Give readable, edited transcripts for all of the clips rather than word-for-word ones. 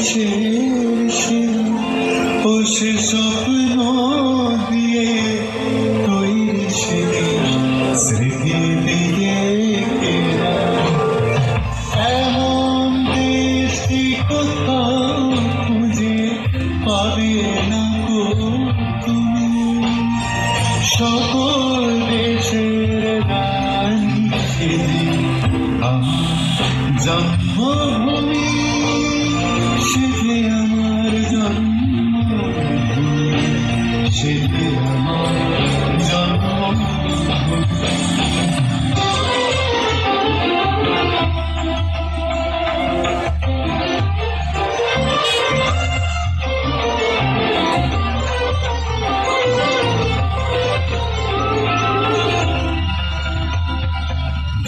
কিসের ও সে স্বপ্ন দিয়ে তৈরি সে স্মৃতি দিয়ে এমন দেশটি কোথাও খুঁজে পাবে না গো তুমি। সকল দেশের রানী আমার জন্মভূমি, সেটি আমার জন্মভূমি, সেটি আমার জন্মভূমি।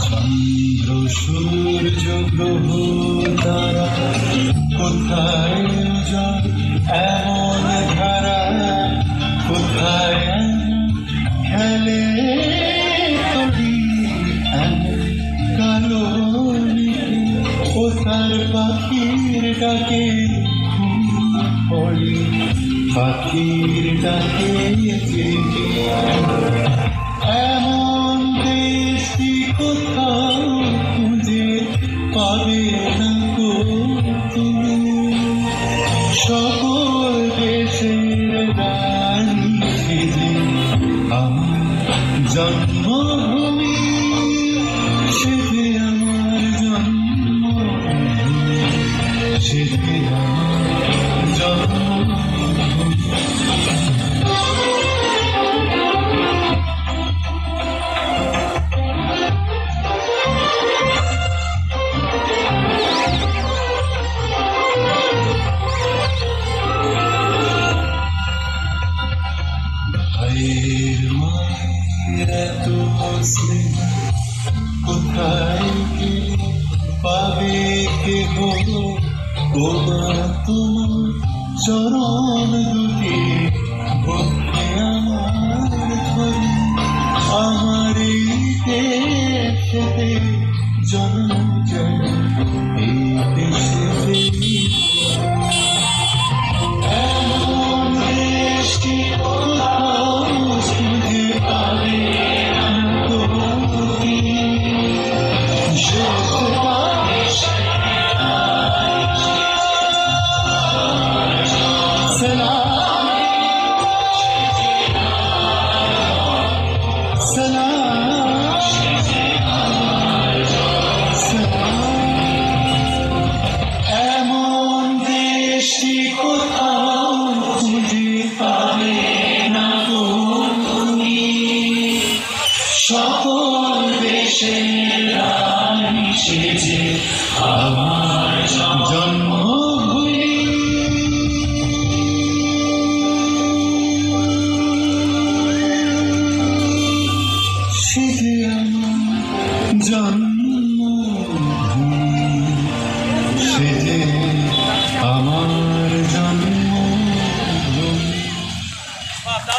চন্দ্র সূর্য গ্রহ তারা কোথায় যায় এমন ধারা, কোথায় খেলে তরি এমন কালো ও তার পাখির ডাকে পড়ে, পাখির ডাকে এমন দেশটি কোথাও খুঁজে পাবে না গো তুমি। সকল দেশের রানী সেজে আমার জন্মভূমি, সেজে আমার জন্মভূমি, সেজে আমার জন্মভূমি। ভাইয়ের মায়ের এত স্নেহ কোথায় গেলে পাবে কেহ, ও মা তোমার চরণ দুটি ভক্তি আমার ধরি, আমার এই দেশেতে জন্ম জন্ম এই দেশেতে এমন দেশটি এমন দেশটি কোথাও খুঁজে পাবে না গো তুমি। সকল দেশের রানী সেজে আমার জন্ম